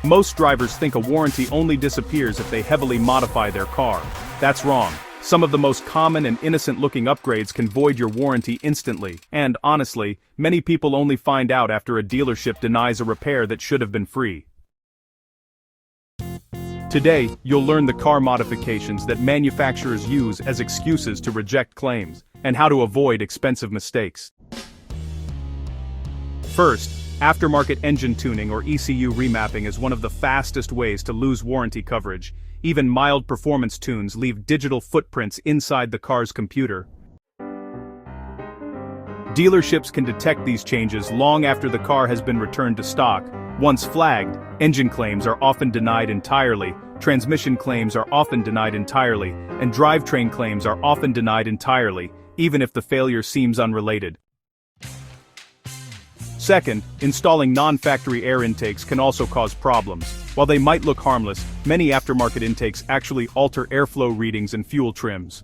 Most drivers think a warranty only disappears if they heavily modify their car. That's wrong. Some of the most common and innocent-looking upgrades can void your warranty instantly, and, honestly, many people only find out after a dealership denies a repair that should have been free. Today, you'll learn the car modifications that manufacturers use as excuses to reject claims, and how to avoid expensive mistakes. First, aftermarket engine tuning or ECU remapping is one of the fastest ways to lose warranty coverage. Even mild performance tunes leave digital footprints inside the car's computer. Dealerships can detect these changes long after the car has been returned to stock. Once flagged, engine claims are often denied entirely, transmission claims are often denied entirely, and drivetrain claims are often denied entirely, even if the failure seems unrelated. Second, installing non-factory air intakes can also cause problems. While they might look harmless, many aftermarket intakes actually alter airflow readings and fuel trims.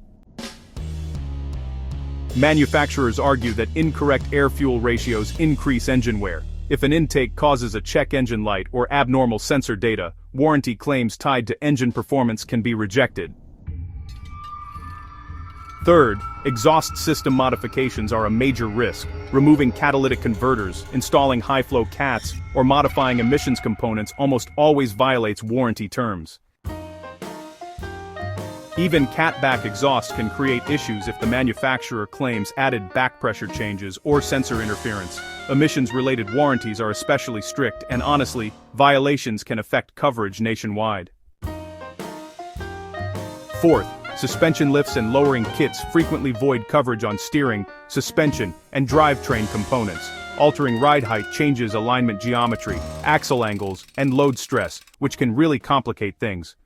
Manufacturers argue that incorrect air-fuel ratios increase engine wear. If an intake causes a check engine light or abnormal sensor data, warranty claims tied to engine performance can be rejected. Third, exhaust system modifications are a major risk. Removing catalytic converters, installing high-flow CATs, or modifying emissions components almost always violates warranty terms. Even cat-back exhaust can create issues if the manufacturer claims added back pressure changes or sensor interference. Emissions-related warranties are especially strict, and honestly, violations can affect coverage nationwide. Fourth, suspension lifts and lowering kits frequently void coverage on steering, suspension, and drivetrain components. Altering ride height changes alignment geometry, axle angles, and load stress, which can really complicate things.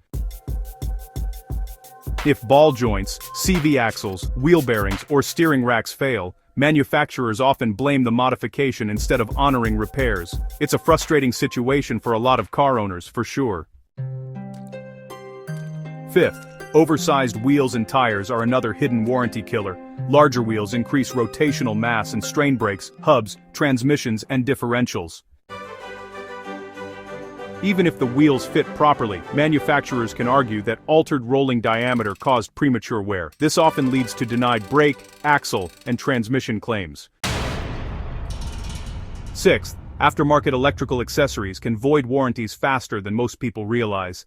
If ball joints, CV axles, wheel bearings, or steering racks fail, manufacturers often blame the modification instead of honoring repairs. It's a frustrating situation for a lot of car owners, for sure. Fifth, oversized wheels and tires are another hidden warranty killer. Larger wheels increase rotational mass and strain brakes, hubs, transmissions, and differentials. Even if the wheels fit properly, manufacturers can argue that altered rolling diameter caused premature wear. This often leads to denied brake, axle, and transmission claims. Sixth, aftermarket electrical accessories can void warranties faster than most people realize.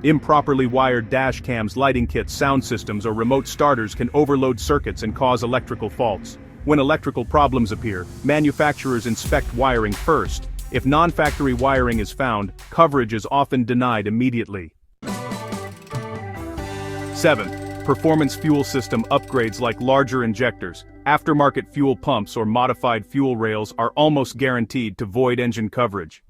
Improperly wired dash cams, lighting kits, sound systems, or remote starters can overload circuits and cause electrical faults. When electrical problems appear, manufacturers inspect wiring first. If non-factory wiring is found, coverage is often denied immediately. 7. Performance fuel system upgrades like larger injectors, aftermarket fuel pumps or modified fuel rails are almost guaranteed to void engine coverage.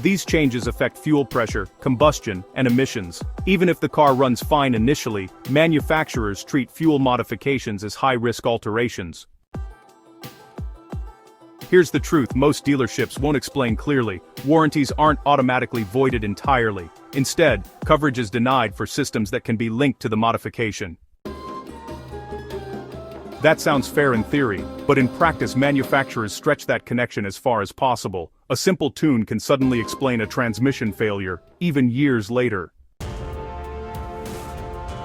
These changes affect fuel pressure, combustion, and emissions. Even if the car runs fine initially, manufacturers treat fuel modifications as high-risk alterations. Here's the truth: most dealerships won't explain clearly. Warranties aren't automatically voided entirely. Instead, coverage is denied for systems that can be linked to the modification. That sounds fair in theory, but in practice manufacturers stretch that connection as far as possible. A simple tune can suddenly explain a transmission failure, even years later.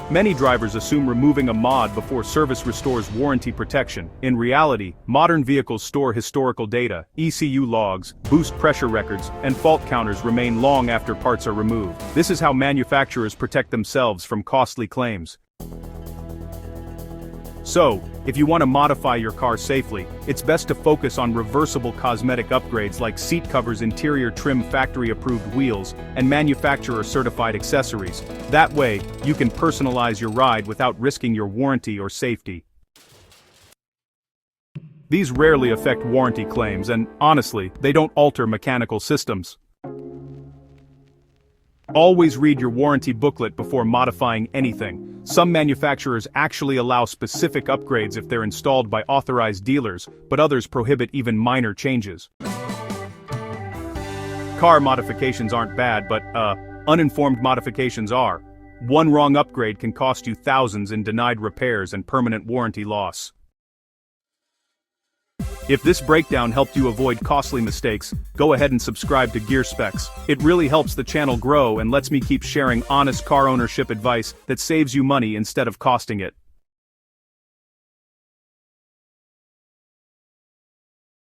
Many drivers assume removing a mod before service restores warranty protection. In reality, modern vehicles store historical data, ECU logs, boost pressure records, and fault counters remain long after parts are removed. This is how manufacturers protect themselves from costly claims. So, if you want to modify your car safely, it's best to focus on reversible cosmetic upgrades like seat covers, interior trim, factory-approved wheels, and manufacturer-certified accessories. That way, you can personalize your ride without risking your warranty or safety. These rarely affect warranty claims and, honestly, they don't alter mechanical systems. Always read your warranty booklet before modifying anything. Some manufacturers actually allow specific upgrades if they're installed by authorized dealers, but others prohibit even minor changes. Car modifications aren't bad, but, uninformed modifications are. One wrong upgrade can cost you thousands in denied repairs and permanent warranty loss. If this breakdown helped you avoid costly mistakes, go ahead and subscribe to Gear Specs. It really helps the channel grow and lets me keep sharing honest car ownership advice that saves you money instead of costing it.